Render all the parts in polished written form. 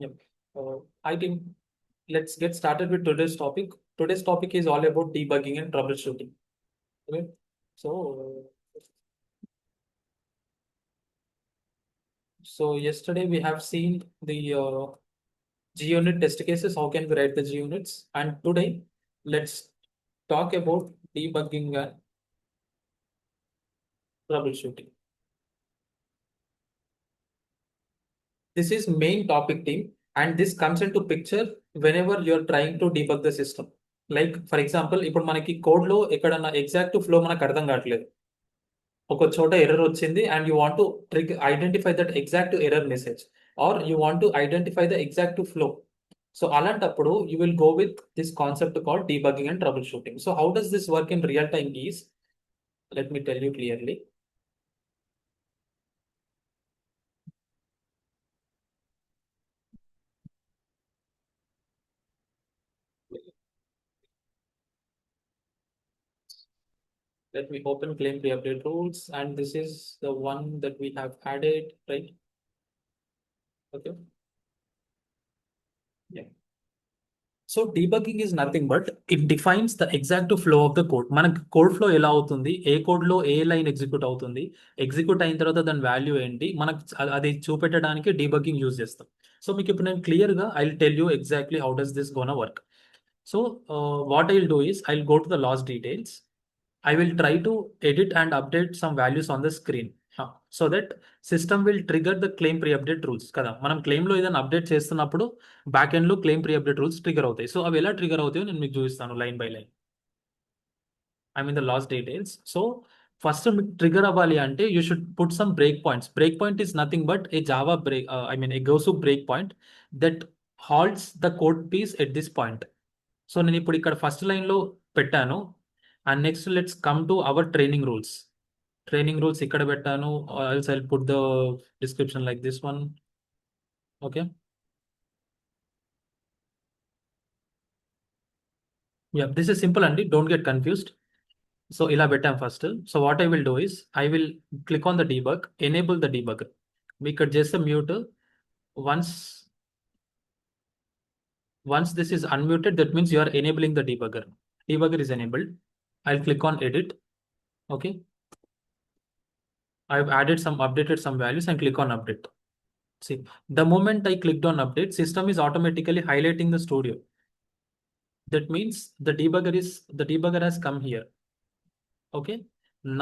Yep. I think let's get started with today's topic. Today's topic is all about debugging and troubleshooting. Okay. So, so yesterday we have seen the GUnit test cases. How can we write the GUnits? And today, let's talk about debugging and troubleshooting. This is main topic team, and this comes into picture whenever you're trying to debug the system. Like for example, ఇప్పుడు మనకి code లో ఎక్కడన్నా exact flow మనకు అర్థం కావట్లేదు. ఒక చోట error వచ్చింది and you want to identify that exact error message or you want to identify the exact flow. So అలాంటప్పుడు you will go with this concept call debugging and troubleshooting. So how does this work in real time is, let me tell you clearly. Let me open claim pre-update rules, and this is the one that we have added, right? Okay. Yeah. So debugging is nothing but it defines the exact flow of the code. మనకి code flow ఎలా అవుతుంది, ఏ code లో ఏ line execute అవుతుంది, execute అయిన తర్వాత దాని value ఏంటి, మనకు అది చూపెట్టడానికి డీబగ్గింగ్ యూజ్ చేస్తాం. సో మీకు ఇప్పుడు నేను క్లియర్ గా I will tell you exactly how does this gonna work. So what I will do is I will go to the last details. I will try to edit and update some values on the screen. So that system will trigger the claim pre-update rules కదా. మనం claim లో ఏదైనా update చేస్తున్నప్పుడు back end లో claim pre update rules trigger అవుతాయి. So అవి ఎలా trigger అవుతాయో నేను మీకు చూపిస్తాను line by line. I mean the last details. So first మీకు ట్రిగర్ అవ్వాలి అంటే you should put some break points. Break point is nothing but a Java break, I mean a గోసు break point that halts the code piece at this point. So నేను ఇప్పుడు ఇక్కడ first line లో పెట్టాను. And next let's come to our training rules. Training rules ఇక్కడ పెట్టాను. Also I'll put the description like this one. Okay. Yeah, this is simple అండి, don't get confused. So ఇలా పెట్టాం first. So what I will do is I will click on the debug, enable the debug. మీ ఇక్కడ చేస్తే mute. Once once this is unmuted, that means you are enabling the debugger. Debugger is enabled. I'll click on edit. Okay. I've added some, updated some values and click on update. See, the moment I clicked on update, system is automatically highlighting the studio. That means the debugger has come here. Okay.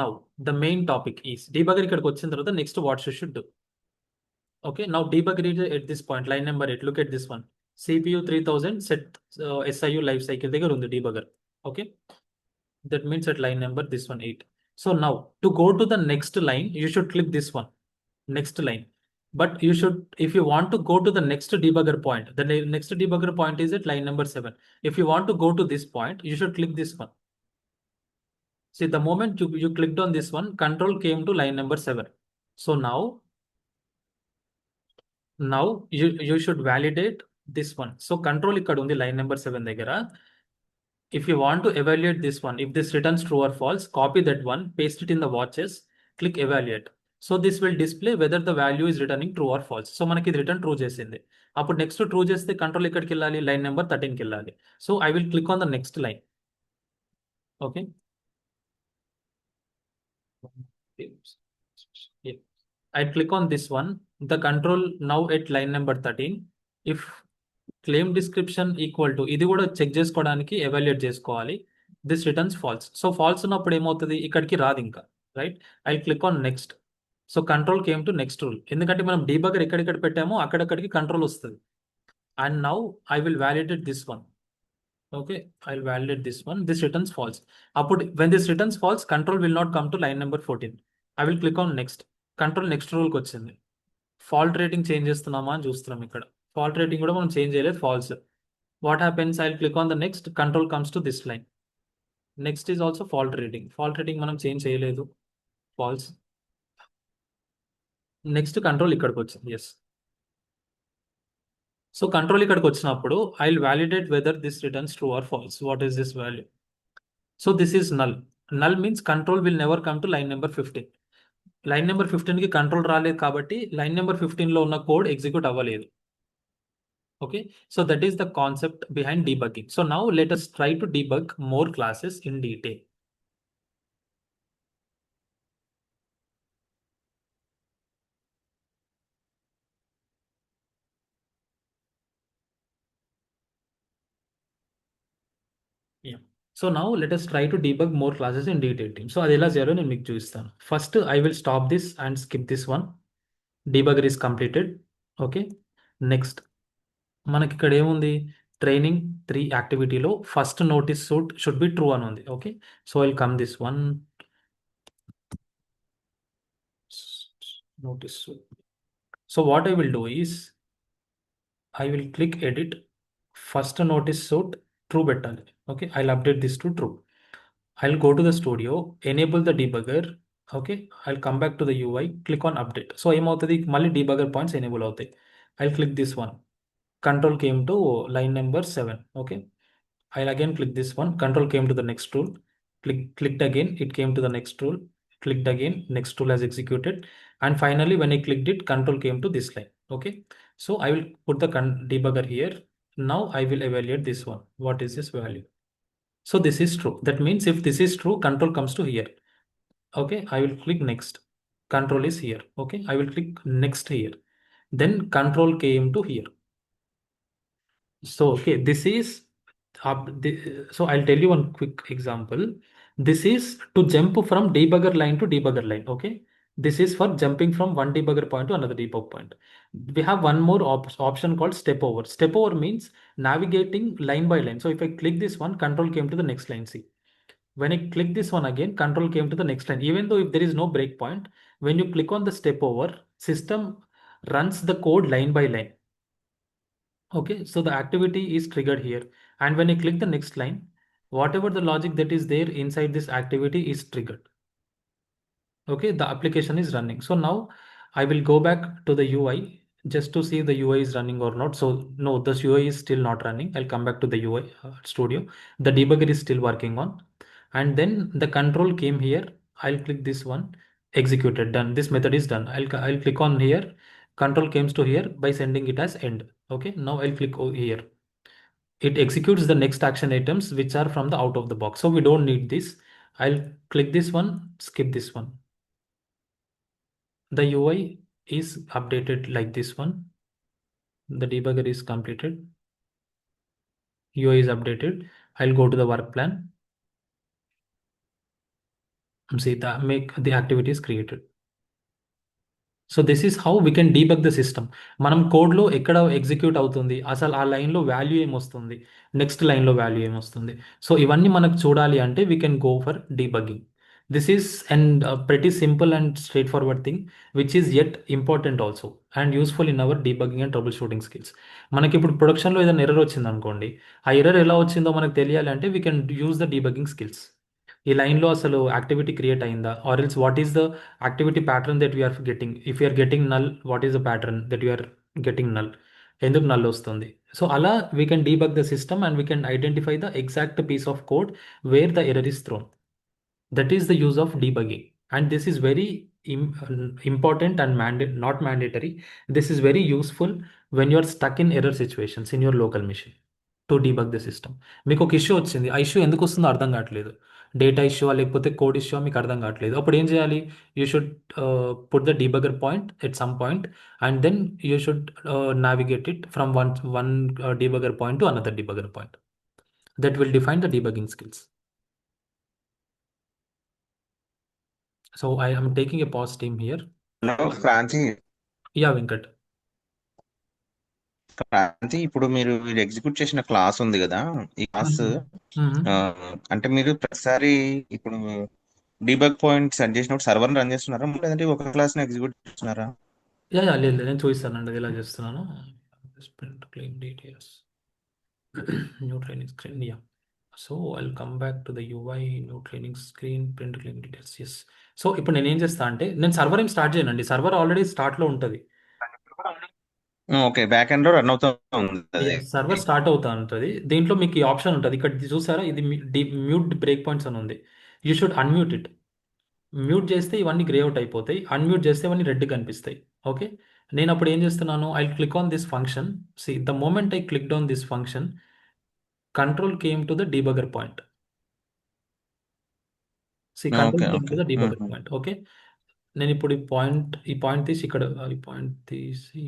Now the main topic is debugger ikkadiki vachin tarvata next what you should do. Okay. Now debugger is at this point, line number 8. Look at this one. CPU 3000 set SIU life cycle దగ్గర ఉంది debugger. Okay. That means at line number this one 8. So now to go to the next line, you should click this one, next line. But you should, if you want to go to the next debugger point, the next debugger point is at line number 7. If you want to go to this point, you should click this one. See, the moment you clicked on this one, control came to line number 7. So now you should validate this one. So control ikkada undi line number 7 దగ్గర. If you want to evaluate this one, if this returns true or false, copy that one, paste it in the watches, click evaluate. So this will display whether the value is returning true or false. So మనకి ఇది return true చేసింది. అప్పుడు next true చేస్తే control ఎక్కడికి వెళ్ళాలి, line number 13కి వెళ్ళాలి. So I will click on the next line. Okay. I click on this one, the control now at line number 13. If claim description equal to, ఇది కూడా check చేసుకోవడానికి evaluate చేసుకోవాలి. This returns false. So false ఉన్నప్పుడు ఏమవుతుంది, ఇక్కడికి రాదు ఇంకా, right. I click on next. So control came to next rule, ఎందుకంటే మనం డీబగర్ ఎక్కడెక్కడ పెట్టామో అక్కడక్కడికి కంట్రోల్ వస్తుంది. And now I will validate this one. Okay, I will validate this one, this returns false. అప్పుడు when this returns false, control will not come to line number 14. I will click on next. Control next రూల్కి వచ్చింది. Fault rating change చేస్తున్నామా అని చూస్తున్నాం ఇక్కడ. Fault rating కూడా మనం change చేయలేదు, falls. What happens, I'll click on the next, control comes to this line. Next is also fault rating. Fault rating మనం change చేయలేదు, false. నెక్స్ట్ కంట్రోల్ ఇక్కడికి వచ్చింది, ఎస్. సో కంట్రోల్ ఇక్కడికి వచ్చినప్పుడు I will validate whether this returns true or false. What is this value? So this is null. Null means control will never come to line number 15. Line number 15కి control రాలేదు కాబట్టి line number 15లో ఉన్న code execute అవ్వలేదు. Okay, so that is the concept behind debugging. So now let us try to debug more classes in detail. Yeah. So now let us try to debug more classes in detail team. So అది ఎలా చేయాలో నేను మీకు చూపిస్తాను. First I will stop this and skip this one. Debugger is completed. Okay. Next మనకి ఇక్కడ ఏముంది, training 3 యాక్టివిటీలో first notice suit should be true అని ఉంది. Okay, so I'll come this one notice suit. So what I will do is I will click edit. First notice suit true పెట్టాలి. Okay, I'll update this to true. I'll go to the studio, enable the debugger. Okay, I'll come back to the UI, click on update. So ఏమవుతుంది, మళ్ళీ debugger points enable అవుతాయి. I'll click this one. Control came to line number 7. Okay, I'll again click this one. Control came to the next tool. Clicked again, it came to the next tool. Clicked again, next tool has executed. And finally, when I clicked it, control came to this line. Okay, so I will put the debugger here. Now I will evaluate this one. What is this value? So this is true. That means if this is true, control comes to here. Okay, I will click next. Control is here. Okay, I will click next here. Then control came to here. So, okay, this is so I'll tell you one quick example. This is to jump from debugger line to debugger line. Okay, this is for jumping from one debugger point to another debug point. We have one more option called step over. Step over means navigating line by line. So if I click this one, control came to the next line. See, when I click this one again, control came to the next line. Even though if there is no breakpoint, when you click on the step over, system runs the code line by line. Okay, so the activity is triggered here. And when I click the next line, whatever the logic that is there inside this activity is triggered. Okay, the application is running. So now I will go back to the UI just to see if the UI is running or not. So no, this UI is still not running. I'll come back to the UI studio. The debugger is still working on. And then the control came here. I'll click this one, executed, done. This method is done. I'll click on here. Control comes to here by sending it as end. Okay, now I'll click here. It executes the next action items which are from the out of the box. So we don't need this. I'll click this one, skip this one. The UI is updated like this one. The debugger is completed. UI is updated. I'll go to the work plan. See that make the activities created. So this is how we can debug the system. మనం కోడ్లో ఎక్కడ execute అవుతుంది, అసలు ఆ లైన్లో value ఏమొస్తుంది, next లైన్లో value ఏమొస్తుంది. సో ఇవన్నీ మనకు చూడాలి అంటే we can go for debugging. This is and pretty simple and straight forward thing which is yet important also and useful in our debugging and trouble shooting skills. మనకి ఇప్పుడు ప్రొడక్షన్లో ఏదైనా ఎర్రర్ వచ్చింది అనుకోండి, ఆ ఎర్రర్ ఎలా వచ్చిందో మనకు తెలియాలి అంటే we can use the debugging skills. ఈ లైన్లో అసలు యాక్టివిటీ క్రియేట్ అయిందా, or else what is the activity pattern that we're getting. If you're getting null, what is the pattern that you're getting null, ఎందుకు నల్ వస్తుంది. So అలా we can debug the system and we can identify the exact piece of code where the error is thrown. That is the use of debugging, and this is very important and not mandatory. This is very useful when you are stuck in error situations in your local machine to debug the system. మీకు ఒక issue వచ్చింది, ఆ issue ఎందుకు వస్తుందో అర్థం కావట్లేదు, data issue లేకపోతే code issue మీకు అర్థం కావట్లేదు. అప్పుడు ఏం చేయాలి, you should put the debugger point at some point and then you should navigate it from one debugger point to another debugger point. That will define the debugging skills. So I am taking a pause team here. Hello Kranti. Yeah, Venkat. Kranti, ఇప్పుడు మీరు execute చేసిన class ఉంది కదా, ఈ class అంటే మీరు ప్రతిసారి ఇప్పుడు డీబగ్ పాయింట్ సెట్ చేసినప్పుడు సర్వర్ రన్ చేస్తున్నారా, లేదంటే ఒక క్లాస్ ని ఎగ్జిక్యూట్ చేస్తున్నారా? లేదు నేను చూపిస్తానండి అది ఎలా చేస్తున్నాను. Sprint claim details. New training screen. Yeah. So I'll come back to the UI, new training screen, print claim details. Yes. So ఇప్పుడు నేను ఏం చేస్తా అంటే నేను సర్వర్ ఏం స్టార్ట్ చేయనండి, సర్వర్ ఆల్రెడీ స్టార్ట్లో ఉంటుంది. ఓకే, బ్యాక్ ఎండ్ లో రన్ అవుతా ఉంది. సర్వర్ స్టార్ట్ అవుతా ఉంటుంది. దీంట్లో మీకు ఈ ఆప్షన్ ఉంటుంది, ఇక్కడ చూసారా, ఇది మ్యూట్ బ్రేక్ పాయింట్స్ అని ఉంది. You should unmute it. Mute చేస్తే ఇవన్నీ గ్రే అవుట్ అయిపోతాయి, అన్మ్యూట్ చేస్తే ఇవన్నీ రెడ్ కనిపిస్తాయి. ఓకే, నేను అప్పుడు ఏం చేస్తున్నాను, I click on this function. See the moment I clicked on this function, control came to the debugger point. See control okay, came to okay. The debugger point. Okay, నేను ఇప్పుడు ఈ point తీసి ఇక్కడ, ఈ పాయింట్ తీసి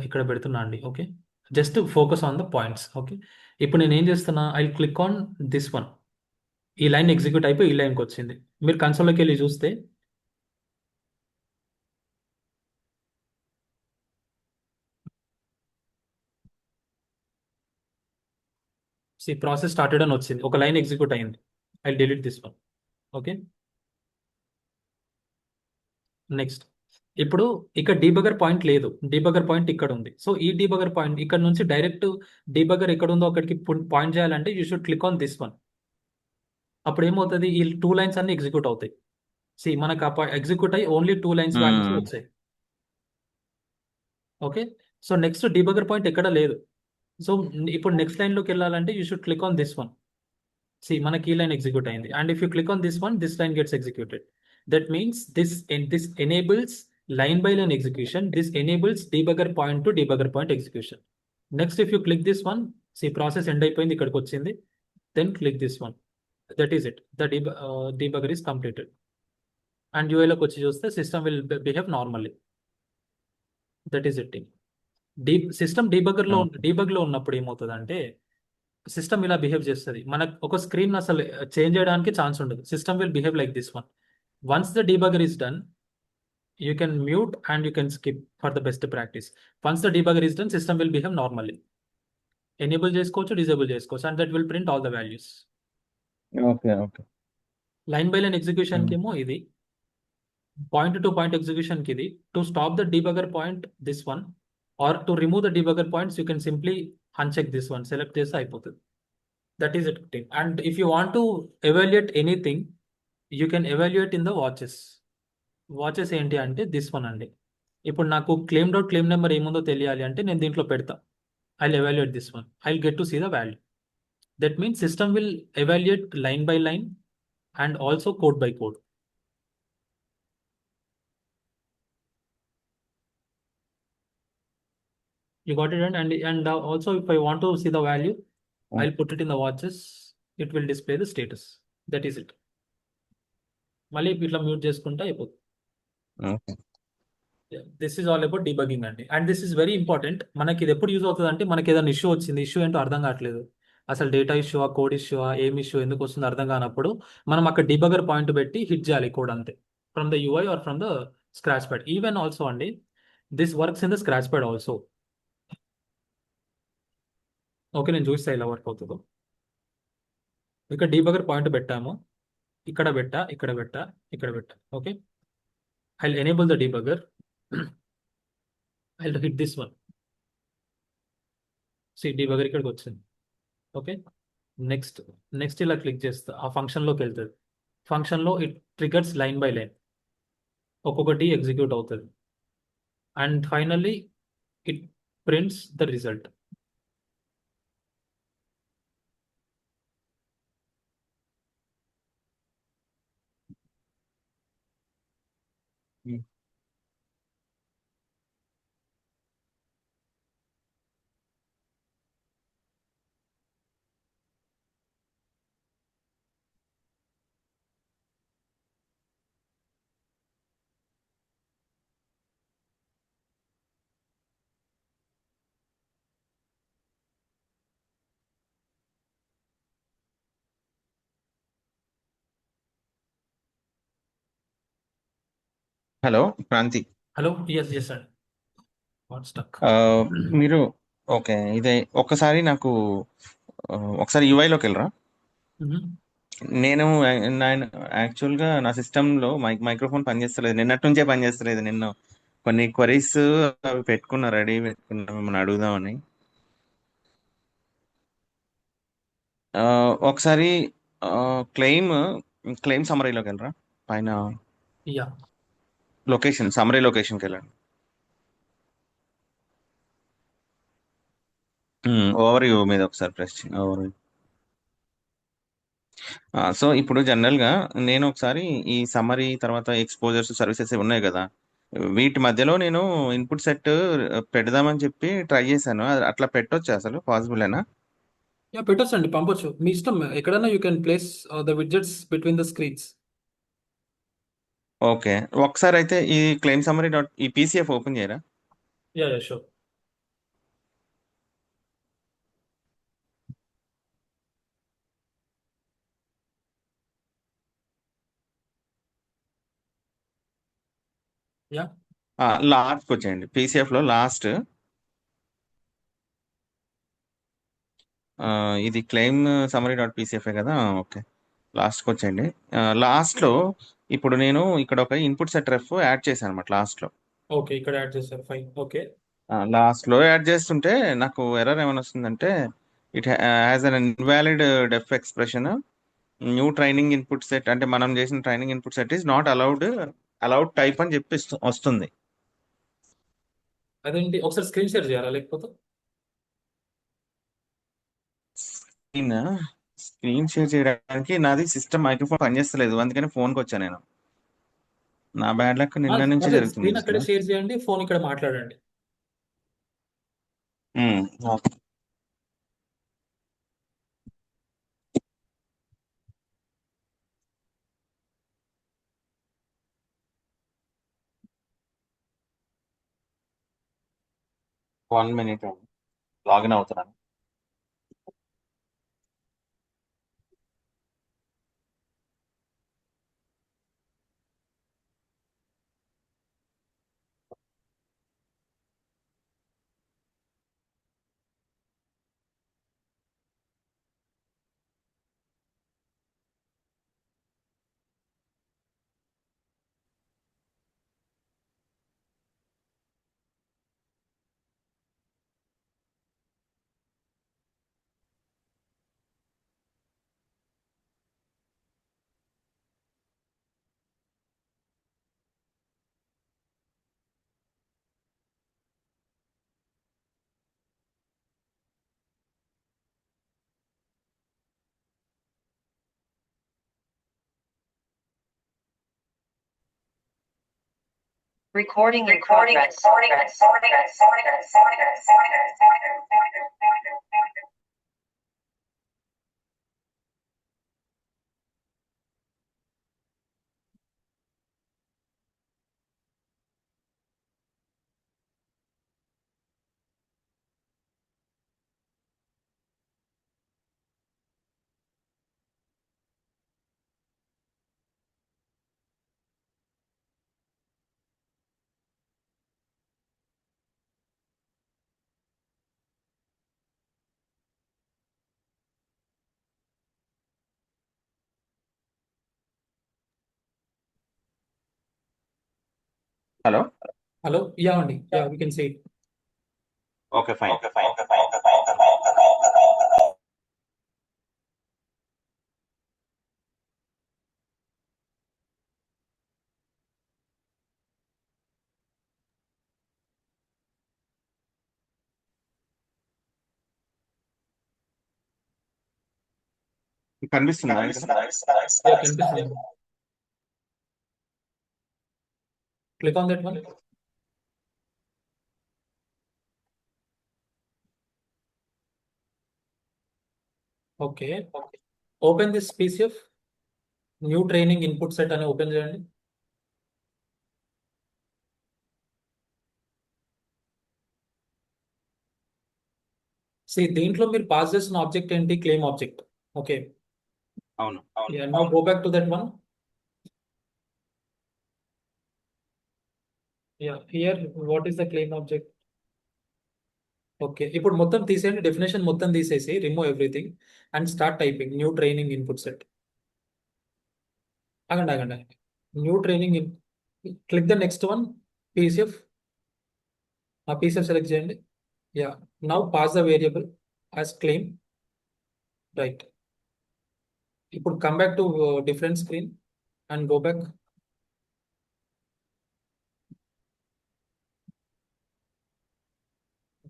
ఇక్కడ పెడుతున్నా అండి. Okay, just focus on the points. Okay, ఇప్పుడు నేను ఏం చేస్తున్నా, I click on this one. ఈ లైన్ ఎగ్జిక్యూట్ అయిపోయి ఈ లైన్కి వచ్చింది. మీరు కన్సోల్లోకి వెళ్ళి చూస్తే ప్రాసెస్ స్టార్టెడ్ అని వచ్చింది, ఒక లైన్ ఎగ్జిక్యూట్ అయింది. I delete this one. Okay, next. ఇప్పుడు ఇక్కడ డీబగర్ పాయింట్ లేదు, డీబగర్ పాయింట్ ఇక్కడ ఉంది. సో ఈ డీబగర్ పాయింట్ ఇక్కడ నుంచి డైరెక్ట్ డీబగర్ ఎక్కడ ఉందో అక్కడికి పాయింట్ చేయాలంటే you should click on this one. అప్పుడు ఏమవుతుంది, ఈ టూ లైన్స్ అన్ని ఎగ్జిక్యూట్ అవుతాయి. మనకు ఎగ్జిక్యూట్ అయ్యి ఓన్లీ టూ లైన్స్ వాల్యూస్ వచ్చాయి. Okay, so next debugger point ఎక్కడ లేదు. సో ఇప్పుడు నెక్స్ట్ లైన్లోకి వెళ్ళాలంటే you should click on this one. మనకి ఈ లైన్ ఎగ్జిక్యూట్ అయింది. And if you click on this one, this line gets executed. That means this enables line by line execution. This enables debugger point to debugger point execution. Next if you click this one, process end అయిపోయింది, ఇక్కడికి వచ్చింది. Then click this one. That is it, the debugger is completed. And యూఐలోకి వచ్చి చూస్తే system will behave normally. That is it. System డీబగ్లో ఉన్నప్పుడు ఏమవుతుంది, system ఇలా బిహేవ్ చేస్తుంది. మనకు ఒక స్క్రీన్ అసలు చేంజ్ చేయడానికి ఛాన్స్ ఉండదు. System will behave like this one. Once the debugger is done, you can mute and you can skip for the best practice. Once the debugger is done, system will behave normally. Enable చేసుకోవచ్చు, disable చేసుకోవచ్చు, and that will print all the values. Okay, okay. Line by line ఎగ్జిక్యూషన్కి ఏమో ఇది, point to point ఎగ్జిక్యూషన్కి ఇది. To stop the debugger point this one, or to remove the డీబగర్ points you can simply uncheck this one, select చేస్తే అయిపోతుంది. That is it. And if you want to evaluate anything, you can evaluate in the watches. Watches ఏంటి అంటే this one అండి. ఇప్పుడు నాకు claim number ఏముందో తెలియాలి అంటే నేను దీంట్లో పెడతా. I evaluate this one, I get to see the value. That means system will evaluate line by line and also code by code. You got it? And also if I want to see the value, I'll put it in the watches. It will display the status. That is it. మళ్ళీ ఇట్లా mute చేసుకుంటే అయిపోతుంది. Okay. This is all about debugging అండి. And this is very important. మనకి ఇది ఎప్పుడు use అవుతుంది అంటే, మనకి ఏదైనా ఇష్యూ వచ్చింది, ఇష్యూ ఏంటో అర్థం కావట్లేదు, అసలు డేటా ఇష్యూ, కోడ్ ఇష్యూ, ఏం ఇష్యూ ఎందుకు వస్తుందో అర్థం కానప్పుడు మనం అక్కడ డీబగర్ పాయింట్ పెట్టి హిట్ చేయాలి కోడ్ అంతే, from the UI or from the scratch pad. Even also అండి, this works in the scratch pad also. Okay, నేను చూస్తే ఇలా వర్క్ అవుతుందో. ఇక్కడ డీబగర్ పాయింట్ పెట్టాము, ఇక్కడ పెట్టా, ఇక్కడ పెట్టా, ఇక్కడ పెట్టా. Okay, I enable the debugger. I hit this one. Debugger ఇక్కడికి వచ్చింది. Okay, next. ఇలా క్లిక్ చేస్తా, ఆ ఫంక్షన్లోకి వెళ్తుంది. ఫంక్షన్లో it triggers line by line, ఒక్కొక్కటి ఎగ్జిక్యూట్ అవుతుంది. And finally it prints the result. Hello Kranti. Hello, yes అండి. What stuck. ఆ, మీరు ఓకే, ఇదే ఒక్కసారి నాకు ఒకసారి యూఐలోకి వెళ్ళరా. నేను యాక్చువల్గా నా సిస్టంలో మైక్రోఫోన్ పనిచేస్తలేదు, నిన్నటి నుంచే పనిచేస్తలేదు. నిన్న కొన్ని క్వరీస్ అవి రెడీ పెట్టుకున్నా మిమ్మల్ని అడుగుదామని. ఆ, ఒకసారి క్లెయిమ్ క్లెయిమ్ సమరీలోకి వెళ్ళరా, పైన యా, సమరీ లొకేషన్కి వెళ్ళండి. ఓవర్ వ్యూ మీద ఒకసారి ప్రెస్ చేయండి, ఓవర్. సో ఇప్పుడు జనరల్ గా నేను ఒకసారి ఈ సమ్మరీ తర్వాత ఎక్స్పోజర్స్ సర్వీసెస్ ఉన్నాయి కదా, వీటి మధ్యలో నేను ఇన్పుట్ సెట్ పెడదామని చెప్పి ట్రై చేశాను. అట్లా పెట్టొచ్చు, అసలు పాసిబుల్ యా పెట్టొచ్చండి, పంపొచ్చు, మీ ఇష్టం. ఎక్కడైనా you can place the widgets between the screens. Okay. ఒకసారి అయితే ఈ క్లెయిమ్ సమ్మరీ డాట్ ఈ పీసీఎఫ్ ఓపెన్ చేయరా? Yeah yeah sure. యా లాస్ట్కి వచ్చేయండి, పీసీఎఫ్ లో లాస్ట్. ఇది క్లెయిమ్ సమ్మరీ డాట్ పీసీఎఫ్ కదా. ఓకే, లాస్ట్కి వచ్చేయండి. లాస్ట్లో ఇప్పుడు నేను ఇక్కడ ఒక ఇన్పుట్ సెట్ రెఫ్ యాడ్ చేశాను అనమాట లాస్ట్లో. ఓకే, ఇక్కడ యాడ్ చేశారు, ఫైన్, ఓకే. లాస్ట్లో యాడ్ చేస్తుంటే నాకు ఎర్రర్ ఏమైనా వస్తుందంటే, it has an invalid deaf expression, new training input set, అంటే మనం చేసిన training input set is not allowed type అని చెప్పి వస్తుంది. అదేంటి, ఒకసారి స్క్రీన్ షేర్ చేయాలా లేకపోతే? స్క్రీన్ స్క్రీన్ షేర్ చేయడానికి నాది సిస్టమ్ మైక్రోఫోన్ పనిచేస్తలేదు, అందుకని ఫోన్కి వచ్చాను నేను. నా బ్యాడ్ లక్ నిన్న నుంచి అదే జరుగుతుంది స్క్రీన్ అసలు. అక్కడే షేర్ చేయండి, ఫోన్ ఇక్కడ మాట్లాడండి. Um, okay. 1 minute లాగిన్ అవుతున్నాను. Recording in progress. Hello. Hello, yeah అండి, yeah we can see. Okay, fine. కనిపిస్తుందా ఇక్కడ? యా కనిపిస్తుంది. Click on that one. Okay, open this PCF, new training input set అని open చేయండి. దీంట్లో మీరు పాస్ చేసిన ఆబ్జెక్ట్ ఏంటి? Claim object. ఓకే, అవును. Now go back to that one. Here what is the claim object? Okay, ఇప్పుడు మొత్తం తీసేయండి, డెఫినేషన్ మొత్తం తీసేసి remove everything and start typing new training input set. ఆగండి ఆగండి, new training in, click the next one, PCF. ఆ PCF select చేయండి. Yeah, now pass the variable as claim. Right, ఇప్పుడు come back to different screen and go back.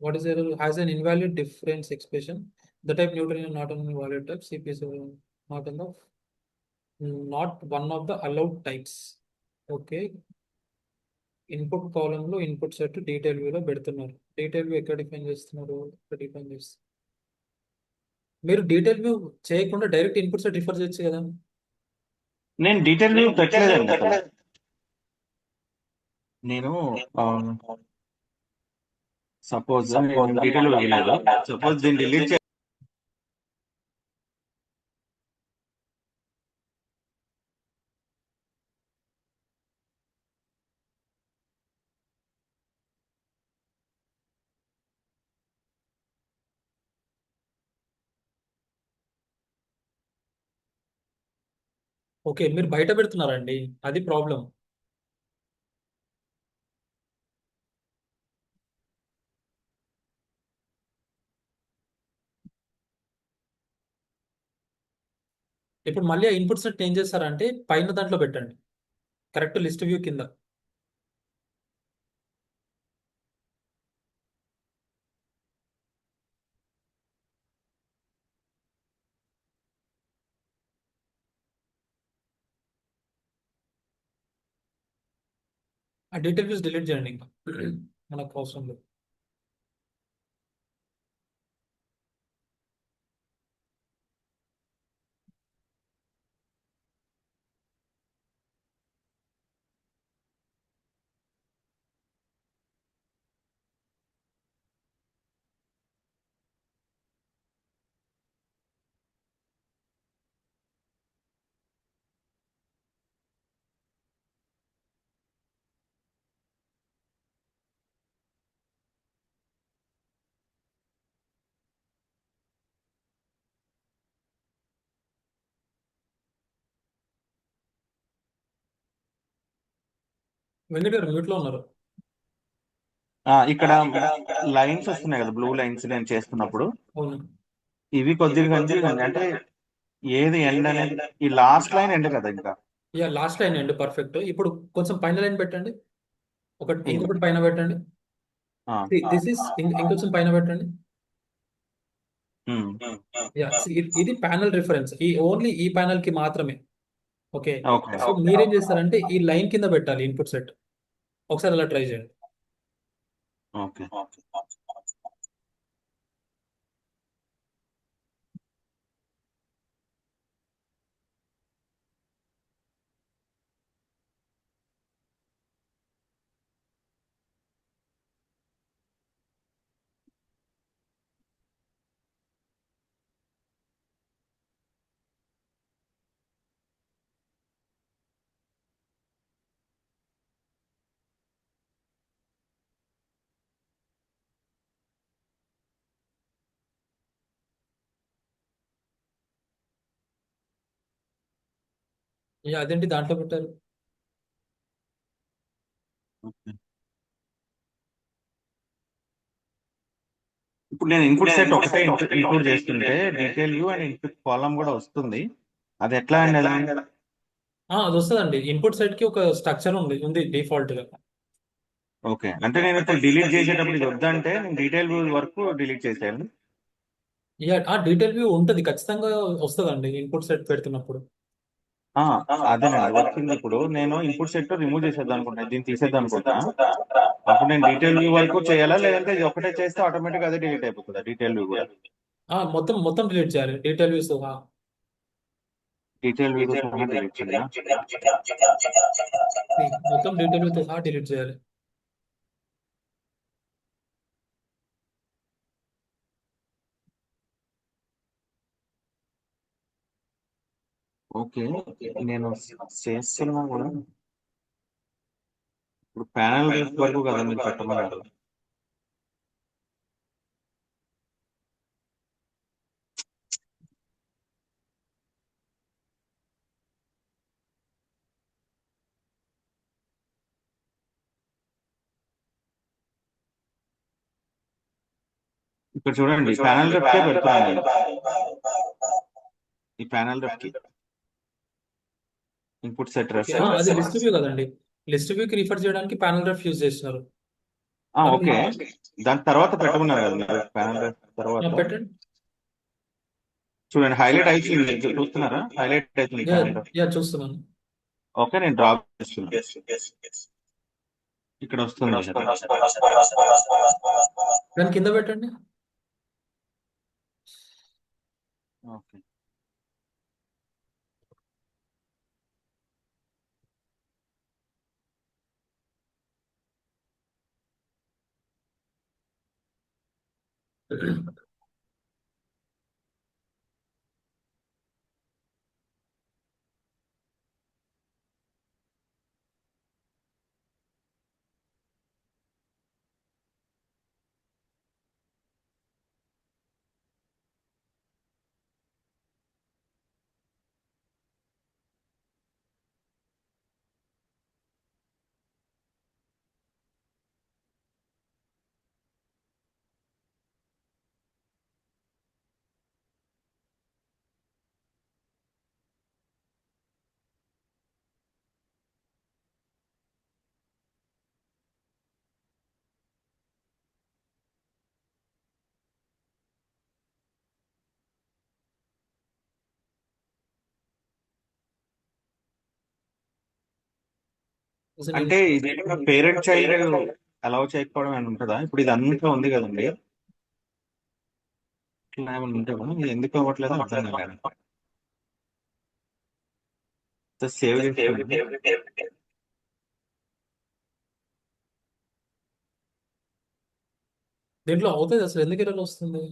What is error? Has an invalid difference expression. The type neutral not on valid type. CP is not on the, not one of the allowed types. Okay. Input కాలంలో input set detail వ్యూలో పెడుతున్నారు. Detail view ఎక్కడ define చేస్తున్నారు? ఇక్కడ define చేస్తారు. మీరు detail view చేయకుండా direct input set refer చేయొచ్చు కదా. నేను డీటెయిల్ వ్యూ పెట్టలేదండి అక్కడ. నేను సపోజ్ డీటెయిల్ వ్యూ వేయలేదు. సపోజ్ దీన్ని డిలీట్ ఓకే, మీరు బయట పెడుతున్నారండి, అది ప్రాబ్లం. ఇప్పుడు మళ్ళీ ఆ ఇన్పుట్ సెట్ ఏం చేస్తారంటే పైన దాంట్లో పెట్టండి, కరెక్ట్ లిస్ట్ వ్యూ కింద. ఆ డీటెయిల్ వ్యూస్ డిలీట్ చేయండి, ఇంకా మనకు అవసరం లేదు. వెంకట్ గారు మ్యూట్లో ఉన్నారు. ఇక్కడ లైన్స్ వస్తున్నాయి కదా, బ్లూ లైన్స్ నేను చేస్తున్నప్పుడు అవును. ఇవి కొద్దిగా కనిపించండి. అంటే ఏది ఎండ్ అనేది, ఈ లాస్ట్ లైన్ ఎండ్ కదా ఇంకా. యా, లాస్ట్ లైన్ అండి పర్ఫెక్ట్. ఇప్పుడు కొంచెం పైన లైన్ పెట్టండి, ఇంకొకటి పైన పెట్టండి. దిస్ ఇస్ ఇంకొంచెం పైన పెట్టండి. యా, ఇది ప్యానల్ రిఫరెన్స్, ఓన్లీ ఈ ప్యానల్ కి మాత్రమే. ఓకే, ఓకే సో మీరేం చేస్తారంటే ఈ లైన్ కింద పెట్టాలి ఇన్పుట్ సెట్. ఒకసారి అలా ట్రై చేయండి. ఓకే యా, అదేంటి దాంట్లో పెట్టారు? ఓకే. ఇప్పుడు నేను ఇన్పుట్ సెట్ ఒకటే ఇంక్లూడ్ చేస్తుంటే detail view and input column కూడా వస్తుంది. అది ఎట్లా అండి ఎలా? అది వస్తుందండి. ఇన్పుట్ సెట్ కి ఒక స్ట్రక్చర్ ఉంది డిఫాల్ట్ గా. ఓకే, అంటే నేను ఇప్పుడు డిలీట్ చేసేటప్పుడు ఇది వద్దంటే నేను డీటెయిల్ వ్యూ వరకు డిలీట్ చేసేయాలి. యా, ఆ డీటెయిల్ వ్యూ ఉంటుంది, ఖచ్చితంగా వస్తుందండి ఇన్పుట్ సెట్ పెడుతున్నప్పుడు. అదేనండి వచ్చింది. ఇప్పుడు నేను ఇన్పుట్ సెట్ రిమూవ్ చేసేద్దాం అనుకుంటా, దీన్ని తీసేద్దాం అనుకుంటా. అప్పుడు నేను డీటెయిల్ వ్యూ వరకు చేయాలా, లేదంటే ఇది ఒకటే చేస్తే ఆటోమేటిక్ అదే డిలీట్ అయిపోతుందా డీటెయిల్ వ్యూ కూడా? మొత్తం మొత్తం డిలీట్ చేయాలి, డీటెయిల్ వ్యూస్. డీటెయిల్ వ్యూ సహా డిలీట్ చేయాలా? మొత్తం డీటెయిల్ వ్యూతో సహా డిలీట్ చేయాలి. ఓకే, నేను చేస్తున్నా కూడా. ఇప్పుడు ప్యానల్ వరకు కదా మీరు పెట్టమన్నారు. ఇక్కడ చూడండి, ప్యానల్ రెఫ్కే పెడుతున్నాను నేను. ఈ ప్యానల్ రెఫ్కి ఇన్పుట్ సెట్ రెఫ్. అది లిస్ట్ వ్యూ కదండి, లిస్ట్ వ్యూకి రిఫర్ చేయడానికి ప్యానల్ రెఫ్ యూజ్ చేస్తున్నారు. ఓకే, దాని తర్వాత పెట్టమన్నారు కదా మీరు ప్యానల్ రెఫ్ తర్వాత. పెట్టండి. చూడండి, హైలైట్ అవుతుంది, చూస్తున్నారా? హైలైట్ అవుతుంది ప్యానల్ రెఫ్. యా, చూస్తున్నాను. ఓకే, నేను డ్రాప్ చేస్తున్నాను. ఇక్కడ వస్తుంది కదా. దాని కింద పెట్టండి. ఓకే. అంటే ఇది పేరెంట్ చైల్డ్ అలౌ చేయకపోవడం అని ఉంటుందా? ఇప్పుడు ఇది అంతా ఉంది కదండి, ఇట్లా ఏమైనా ఉంటుందా? ఇది ఎందుకు అవ్వట్లేదు అర్థం కాలేదు. సేవ్ చేస్తుంది. దీంట్లో అవుతుంది అసలు ఎందుకు ఎర్రర్ వస్తుంది?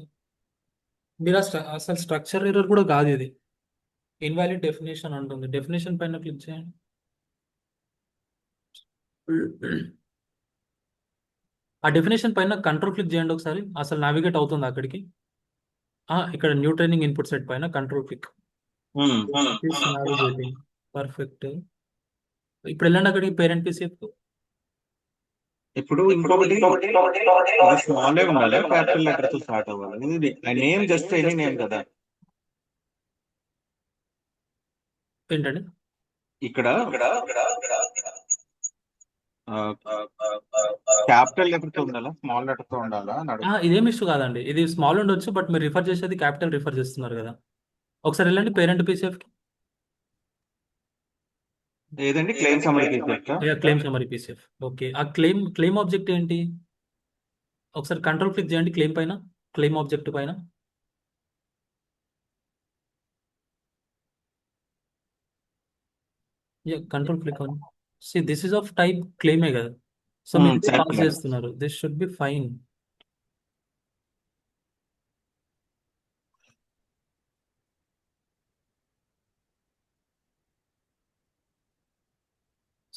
మీరు అసలు స్ట్రక్చర్ ఎర్రర్ కూడా కాదు ఇది. ఇన్వాలిడ్ డెఫినేషన్ అంటుంది. డెఫినేషన్ పైన క్లిక్ చేయండి. ఆ డెఫినేషన్ పైన కంట్రోల్ క్లిక్ చేయండి ఒకసారి. అసలు నావిగేట్ అవుతుంది అక్కడికి. ఇక్కడ న్యూ ట్రైనింగ్ ఇన్పుట్ సెట్ పైన కంట్రోల్ క్లిక్. Navigating perfect. ఇప్పుడు వెళ్ళండి అక్కడికి పేరెంట్ పీసీఎఫ్. ఇప్పుడు ఇంకొకటి, ఇది స్మాల్ ఉండాలి, క్యాపిటల్ లెటర్ తో స్టార్ట్ అవ్వాలి. ఇది నేమ్ జస్ట్ ఎనీ నేమ్ కదా. ఏంటండి? ఇక్కడ క్యాపిటల్ లెటర్ తో ఉండాలా, స్మాల్ లెటర్ తో ఉండాలా అని అడుగుతున్నా. ఇదేం ఇష్యూ కాదండి. ఇది స్మాల్ ఉండొచ్చు, బట్ మీరు రిఫర్ చేసేది క్యాపిటల్ రిఫర్ చేస్తున్నారు కదా. ఒకసారి వెళ్ళండి పేరెంట్ పీసీఎఫ్ కి. ఏదండి? Claim summary claim summary PCF. Okay. ఆ క్లెయిమ్ ఆబ్జెక్ట్ ఏంటి? ఒకసారి కంట్రోల్ క్లిక్ చేయండి క్లెయిమ్ పైన, క్లెయిమ్ ఆబ్జెక్ట్ పైన. Control click on. See this is of type క్లెయిమే కదా. సో మీరు పాస్ చేస్తున్నారు. This should be fine.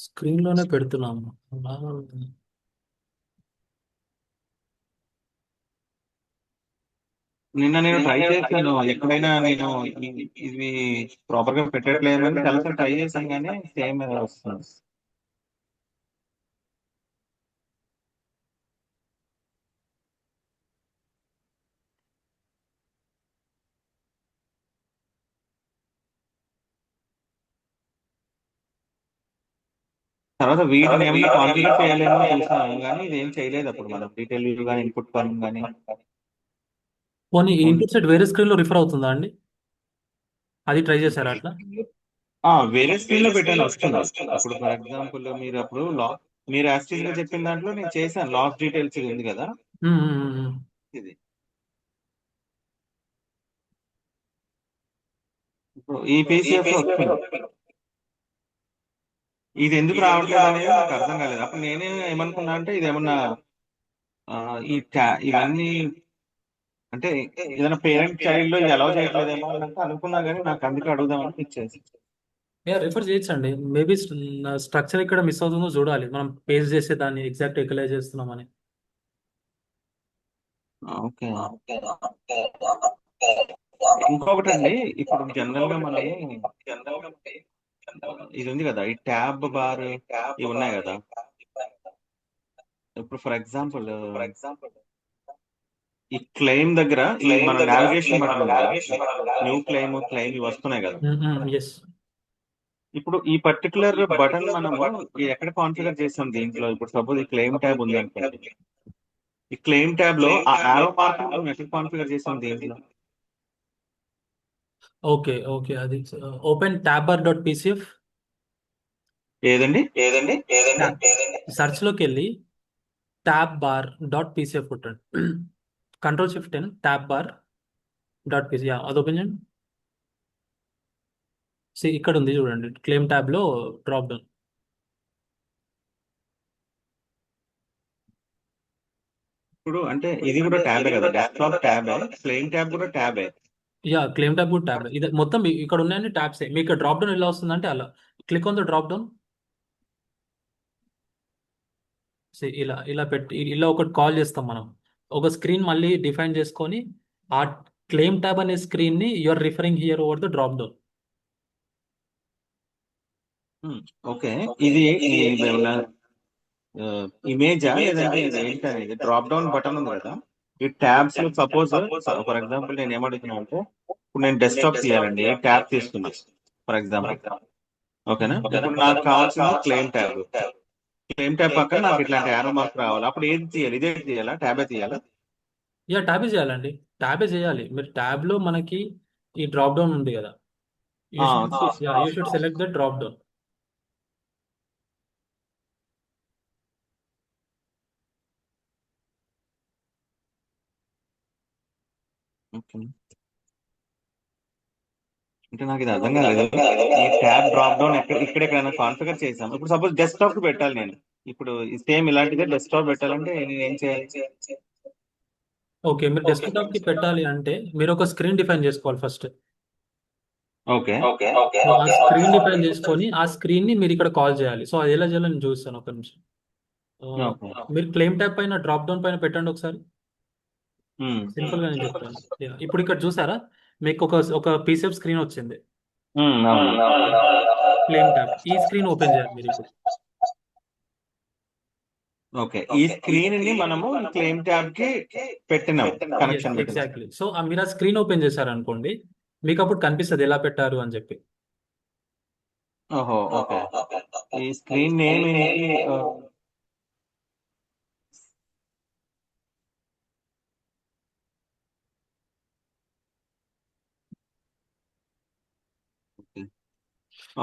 Screen లోనే పెడుతున్నాము. నిన్న నేను ట్రై చేశాను, ఎక్కడైనా నేను ఇది ప్రాపర్ గా పెట్టట్లేదు అని చాలా ట్రై చేశాను, కానీ సేమ్ వస్తుంది. తర్వాత వీటిని ఏమైనా కాన్ఫిగర్ చేయాలేమో చూసాను, కానీ ఇది ఏం చేయలేదు అప్పుడు మనం డీటెయిల్ వ్యూ కానీ ఇన్పుట్ ఫార్మ్ కానీ. పోనీ ఇన్పుట్ సెట్ వేరే స్క్రీన్ లో రిఫర్ అవుతుందా అండి? అది ట్రై చేశారా అట్లా? వేరే స్క్రీన్ లో పెట్టాను, వస్తుంది. ఇప్పుడు ఫర్ ఎగ్జాంపుల్ మీరు అప్పుడు మీరు యాక్చువల్ గా చెప్పిన దాంట్లో నేను చేశాను, లాస్ట్ డీటెయిల్స్ ఉంది కదా ఇది. ఇప్పుడు ఈ పీసీఎఫ్ ఇది ఎందుకు రావట్లేదు అనేది నాకు అర్థం కాలేదు. అప్పుడు నేనే ఏమనుకున్నా అంటే ఇది ఏమన్నా ఇవన్నీ అంటే ఏదైనా పేరెంట్ చైల్డ్ లో ఇది అలౌ చేయట్లేదేమో అని అనుకున్నా, కానీ నాకు అందుకే అడుగుదామని క్లిక్ చేసి. రిఫర్ చేయొచ్చండి. మేబీ స్ట్రక్చర్ ఇక్కడ మిస్ అవుతుందో చూడాలి. మనం పేస్ట్ చేసే దాన్ని ఎగ్జాక్ట్ ఎక్వలైజ్ చేస్తున్నామని. ఓకే. ఇంకొకటి అండి, ఇప్పుడు జనరల్ గా మనము ఇది ఉంది కదా, ఈ ట్యాబ్ బార్ ఇవి ఉన్నాయి కదా. ఇప్పుడు ఫర్ ఎగ్జాంపుల్ ఈ క్లెయిమ్ దగ్గర ఈ మన నావిగేషన్ బటన్ న్యూ క్లెయిమ్ ఇవి వస్తున్నాయి కదా. ఎస్. ఇప్పుడు ఈ పర్టికులర్ బటన్ మనము ఎక్కడ కాన్ఫిగర్ చేసాం దీంట్లో? ఇప్పుడు సపోజ్ ఈ క్లెయిమ్ ట్యాబ్ ఉంది అనుకోండి, ఈ క్లెయిమ్ ట్యాబ్ లో ఆ ఆరో మార్క్ మనం ఎక్కడ కాన్ఫిగర్ చేసాం దీంట్లో? Okay okay. అది ఓపెన్ టాబర్ డాట్ పీసీఎఫ్. ఏదండి సెర్చ్లోకి వెళ్ళి ట్యాబ్ బార్ డాట్ పీసీఎఫ్ కొట్టండి. Ctrl+Shift+N tab bar dot PC అది ఓపెన్ చేయండి. ఇక్కడ ఉంది చూడండి, క్లెయిమ్ ట్యాబ్లో డ్రాప్ డౌన్. ఇప్పుడు అంటే ఇది కూడా ట్యాబే కదా, డెస్క్టాప్ ట్యాబే, క్లెయిమ్ ట్యాబ్ కూడా ట్యాబే. క్లెయిమ్ ట్యాబ్ కూడా ట్యాబ్. ఇది మొత్తం ఇక్కడ ఉన్నాయని ట్యాబ్సే. మీకు ఇక్కడ డ్రాప్ డౌన్ ఎలా వస్తుందంటే అలా click on the drop down. ఇలా ఇలా పెట్టి ఇలా ఒకటి కాల్ చేస్తాం మనం. ఒక స్క్రీన్ మళ్ళీ డిఫైన్ చేసుకొని ఆ క్లెయిమ్ ట్యాబ్ అనే స్క్రీన్ ని you're referring here over the drop down. Okay, ఇది ఇమేజా లేదంటే ఇది ఏంటనేది డ్రాప్ డౌన్ బటన్ ఉంది కదా, ఈ ట్యాబ్స్ లో సపోజ్ ఫర్ ఎగ్జాంపుల్ నేను ఏమడుగుతున్నా అంటే, ఇప్పుడు నేను డెస్క్టాప్ తీయాలండి, ట్యాబ్ తీసుకున్నా ఫర్ ఎగ్జాంపుల్, ఓకేనా. ఇప్పుడు నాకు కావాల్సింది క్లెయిమ్ ట్యాబ్ పక్కన నాకు ఇట్లాంటి యారో మార్క్ రావాలి. అప్పుడు ఏది తీయాలి, ఇదే తీయాలా, ట్యాబే తీయాలా? ట్యాబే చేయాలండి, ట్యాబే చేయాలి. మీరు ట్యాబ్లో మనకి ఈ డ్రాప్ డౌన్ ఉంది కదా, you should select the drop down. Okay, అంటే నాకు ఇది అర్థం కాలేదు. ఈ ట్యాబ్ డ్రాప్ డౌన్ ఇక్కడ ఎక్కడైనా కాన్ఫిగర్ చేసాం. ఇప్పుడు సపోజ్ డెస్క్టాప్ కి పెట్టాలి నేను, ఇప్పుడు సేమ్ ఇలాంటిదే డెస్క్టాప్ పెట్టాలంటే నేను ఏం చేయాలి? ఓకే, మీరు డెస్క్టాప్ కి పెట్టాలి అంటే మీరు ఒక స్క్రీన్ డిఫైన్ చేసుకోవాలి ఫస్ట్. ఓకే ఆ స్క్రీన్ డిఫైన్ చేసుకొని ఆ స్క్రీన్ ని మీరు ఇక్కడ కాల్ చేయాలి. సో అది ఎలా చేయాలో నేను చూస్తాను ఒక నిమిషం. ఓకే. మీరు క్లెయిమ్ ట్యాబ్ పైన డ్రాప్ డౌన్ పైన పెట్టండి ఒకసారి. సింపుల్ గా నేను చెప్తాను. ఇప్పుడు ఇక్కడ చూసారా, మీకు ఒక పీసీఎఫ్ స్క్రీన్ వచ్చింది, క్లెయిమ్ ట్యాబ్. ఈ స్క్రీన్ ఓపెన్ చేయాలి మీరు ఇప్పుడు. ఓకే, ఈ స్క్రీన్ ని మనము క్లెయిమ్ ట్యాబ్ కి పెట్టినాం, కనెక్షన్ పెట్టినాం. ఎగ్జాక్ట్లీ. సో మీరు ఆ స్క్రీన్ ఓపెన్ చేశారనుకోండి, మీకు అప్పుడు కనిపిస్తుంది ఎలా పెట్టారు అని చెప్పి. ఓహో, ఓకే. ఈ స్క్రీన్ నేమ్ ఏంటి?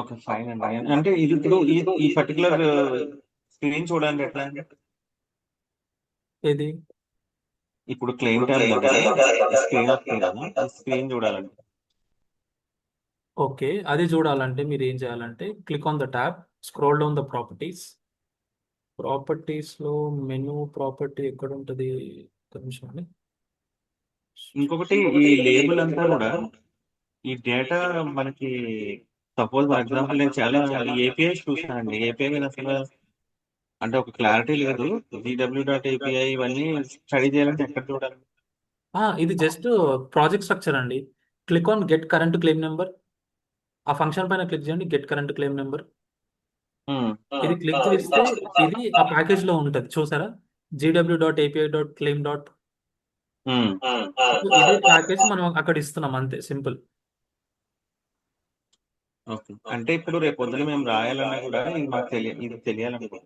ఓకే, ఫైన్ అండి. అంటే ఇది ఇప్పుడు ఈ పర్టికులర్ స్క్రీన్ చూడండి ఎట్లా అండి? ఏది? ఇప్పుడు క్లెయిమ్ ట్యాబ్ స్క్రీన్ వస్తుంది కదా, స్క్రీన్ చూడాలండి. ఓకే, అది చూడాలంటే మీరు ఏం చేయాలంటే click on the tab, scroll down the properties లో మెనూ ప్రాపర్టీ ఎక్కడ ఉంటుంది? ఒక నిమిషం అండి. ఇంకొకటి, ఈ లేబుల్ అంతా కూడా ఈ డేటా మనకి, సపోజ్ ఫర్ ఎగ్జాంపుల్ నేను చాలా ఏపీఐ చూసానండి, ఏపీఐ మీద అసలు అంటే ఒక క్లారిటీ లేదు. GW.API ఇవన్నీ స్టడీ చేయాలంటే ఎక్కడ చూడాలి? ఇది జస్ట్ ప్రాజెక్ట్ స్ట్రక్చర్ అండి. Click on get current claim number. ఆ ఫంక్షన్ పైన క్లిక్ చేయండి, గెట్ కరెంట్ క్లెయిమ్ నెంబర్. ఇది క్లిక్ చేస్తే ఇది ఆ ప్యాకేజ్ లో ఉంటుంది చూసారా, GW.API.claim. ఇదే ప్యాకేజ్ మనం అక్కడ ఇస్తున్నాం, అంతే సింపుల్. ఓకే, అంటే ఇప్పుడు రేపు పొద్దున మేము రాయాలన్నా కూడా ఇది తెలియాలనుకో.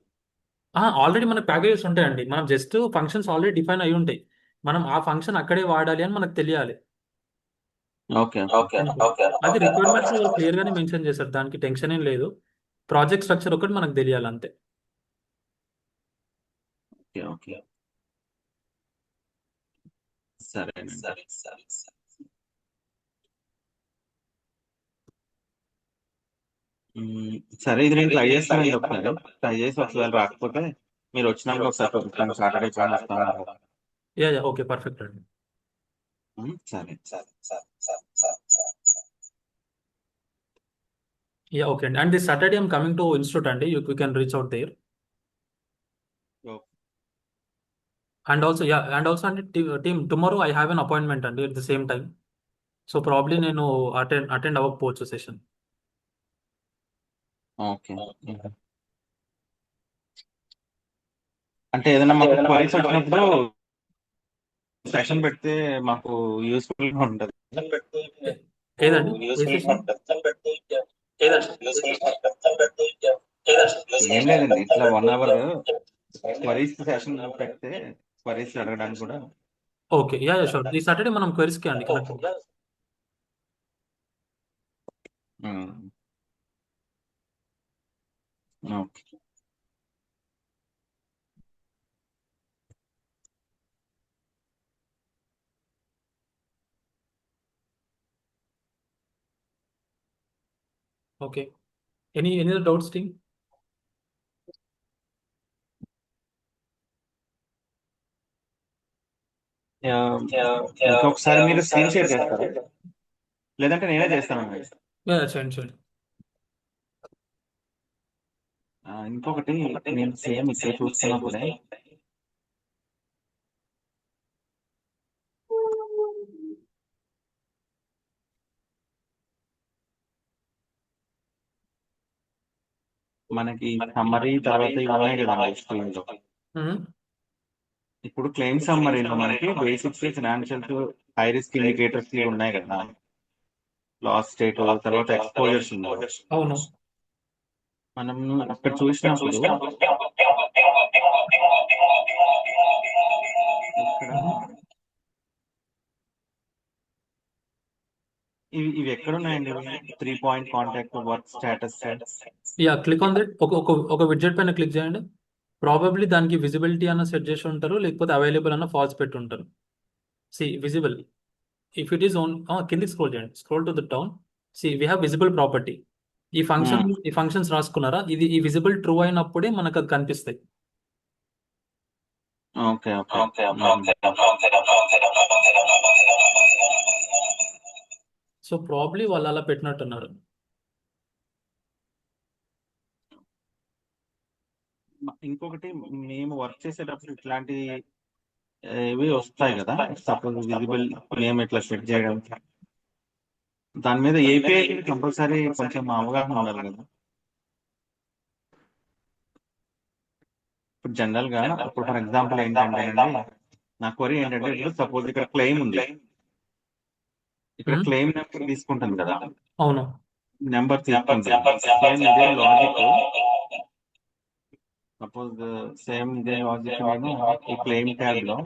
ఆల్రెడీ మన ప్యాకేజెస్ ఉంటాయండి, మనం జస్ట్ ఫంక్షన్స్ ఆల్రెడీ డిఫైన్ అయి ఉంటాయి, మనం ఆ ఫంక్షన్ అక్కడే వాడాలి అని మనకు తెలియాలి. ఓకే అది రిక్వైర్మెంట్స్ క్లియర్ గానే మెన్షన్ చేశారు, దానికి టెన్షన్ ఏం లేదు. ప్రాజెక్ట్ స్ట్రక్చర్ ఒకటి మనకు తెలియాలి అంతే. ఓకే, సరే. సరే, ఇది నేను ట్రై చేస్తానండి. ఒకసారి ట్రై చేసి ఒకసారి రాకపోతే మీరు వచ్చినాక ఒకసారి సాటర్డే ప్లాన్ వస్తాను. ఓకే, పర్ఫెక్ట్ అండి. సరే. ఓకే అండి. And this Saturday I'm coming to institute అండి, you can reach out there. And also అంటే team tomorrow I have an appointment అండి at the same time. So probably నేను attend అవ్వకపోవచ్చు session. Okay, అంటే ఏదైనా మాకు క్వరీస్ వచ్చినప్పుడు సెషన్ పెడితే మాకు యూస్ఫుల్ గా ఉంటది. ఏదండి ఏ సెషన్? ఏం లేదండి, ఇట్లా 1 hour క్వరీస్ సెషన్ పెడితే క్వరీస్ అడగడానికి కూడా. Okay, sure. ఈ సాటర్డే మనం క్వెరీస్కి అండి connect. Okay. Okay. Any other doubts, team? ఇంకొకసారి మీరు స్క్రీన్ షేర్ చేస్తారా, లేదంటే నేనే చేస్తాను? Yeah, sure. ఇంకొకటి నేను సేమ్ ఇక్కడ చూస్తున్నప్పుడే మనకి సమ్మరీ తర్వాత ఇవి ఉన్నాయి కదండి స్క్రీన్ లో. Mhm. ఇప్పుడు క్లెయిమ్ సమ్మరీలో మనకి basics, financials, high risk indicators ఇవి ఉన్నాయి కదా, లాస్ స్టేట్ తర్వాత ఎక్స్పోజర్స్ ఉన్నాయి. అవును. మనం అక్కడ చూసినప్పుడు ఇక్కడ ఇవి ఎక్కడ ఉన్నాయండి? 3 point contact work status. Yeah, click on that. ఒక విడ్జెట్ పైన క్లిక్ చేయండి. ప్రాబబ్లీ దానికి విజిబిలిటీ అన్న సెట్ చేసి ఉంటారు, లేకపోతే అవైలబుల్ అన్న ఫాల్స్ పెట్టి ఉంటారు. See visible. If it is on కిందికి స్క్రోల్ చేయండి, scroll to the down. See we have visible property. ఈ ఫంక్షన్స్ రాసుకున్నారా? ఈ విజిబుల్ ట్రూ అయినప్పుడే మనకు అది కనిపిస్తాయి. ఓకే. సో ప్రాబ్లీ వాళ్ళు అలా పెట్టినట్టున్నారు. ఇంకొకటి, మేము వర్క్ చేసేటప్పుడు ఇట్లాంటి ఇవి వస్తాయి కదా, సపోజ్ విజిబుల్ నేమ్ ఇట్లా సెట్ చేయడం, దాని మీద ఏపీఐ కంపల్సరీ కొంచెం అవగాహన ఉండాలి కదా. ఇప్పుడు జనరల్ గా ఇప్పుడు ఫర్ ఎగ్జాంపుల్ ఏంటంటే నా క్వరీ ఏంటంటే, ఇప్పుడు సపోజ్ ఇక్కడ క్లెయిమ్ ఉంది, ఇక్కడ క్లెయిమ్ నెంబర్ తీసుకుంటుంది కదా, అవును. నెంబర్ తీసుకుంటుంది. సేమ్ ఇదే లాజిక్, సపోజ్ సేమ్ ఇదే లాజిక్ నేను ఈ క్లెయిమ్ ట్యాబ్ లో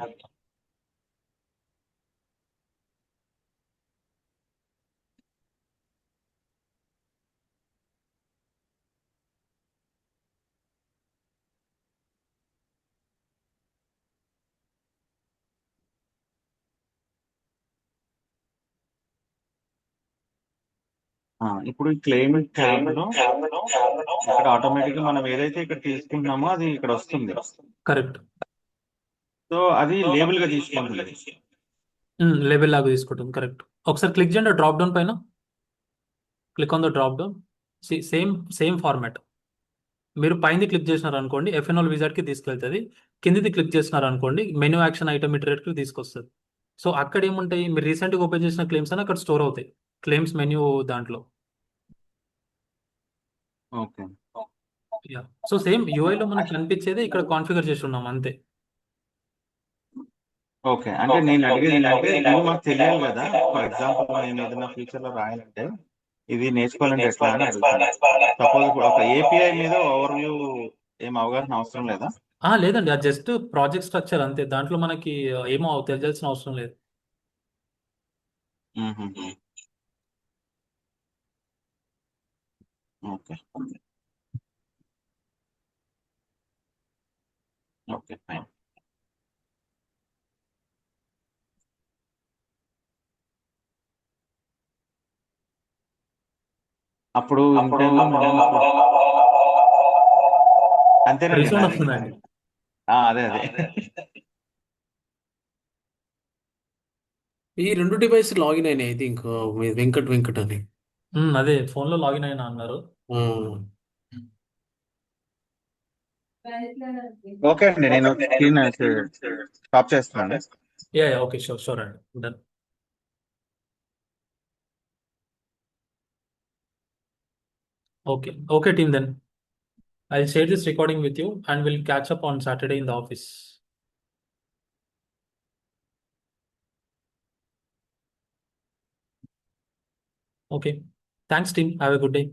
ఇప్పుడు ఈ క్లెయిమ్ ట్యాబ్ లో ఇక్కడ ఆటోమేటిక్ గా మనం ఏదైతే ఇక్కడ తీసుకుంటున్నామో అది ఇక్కడ వస్తుంది. కరెక్ట్. సో అది లేబుల్ గా తీసుకుంటుంది. లేబుల్ లాగా తీసుకుంటుంది. కరెక్ట్. ఒకసారి క్లిక్ చేయండి డ్రాప్ డౌన్ పైన. Click on the drop down. Same format. మీరు పైన క్లిక్ చేసినారు అనుకోండి, ఎఫ్ఎన్ఓల్ విజార్డ్కి తీసుకెళ్తుంది. కిందిది క్లిక్ చేసినారు అనుకోండి, మెనూ యాక్షన్ ఐటమ్ ఇటరేట్కి తీసుకొస్తుంది. సో అక్కడ ఏముంటాయి, మీరు రీసెంట్గా ఓపెన్ చేసిన క్లెయిమ్స్ అని అక్కడ స్టోర్ అవుతాయి, క్లెయిమ్స్ మెన్యూ దాంట్లో. ఓకే. యా. సో సేమ్ యూఐలో మనకు కనిపించేది ఇక్కడ కాన్ఫిగర్ చేసి ఉన్నాం అంతే. ఓకే, అంటే నేను అడిగేది ఏంటంటే, ఇది మాకు తెలియాలి కదా. ఫర్ ఎగ్జాంపుల్ నేను ఏదైనా ఫ్యూచర్ లో రాయాలంటే ఇది నేర్చుకోవాలంటే ఎట్లా అని అడుగుతాను. సపోజ్ ఇప్పుడు ఒక ఏపీఐ మీద ఓవర్ వ్యూ ఏం అవగాహన అవసరం లేదా? లేదండి, అది జస్ట్ ప్రాజెక్ట్ స్ట్రక్చర్ అంతే. దాంట్లో మనకి ఏమో తెలియాల్సిన అవసరం లేదు. ఓకే. Okay, fine. అప్పుడు ఇంటర్వ్యూ అంతేనండి. రీసౌండ్ వస్తుందండి. అదే. ఈ 2 డివైస్ లాగిన్ అయినాయి, ఐ థింక్ వెంకట్ అని. అదే ఫోన్లో లాగిన్ అయినా అన్నారు. ఓకే అండి, నేను స్క్రీన్ స్టాప్ చేస్తున్నాను. యా, ఓకే, షూర్ అండి, done. Okay, team, then I'll share this recording with you and we'll catch up on Saturday in the office. Okay. Thanks, team. Have a good day.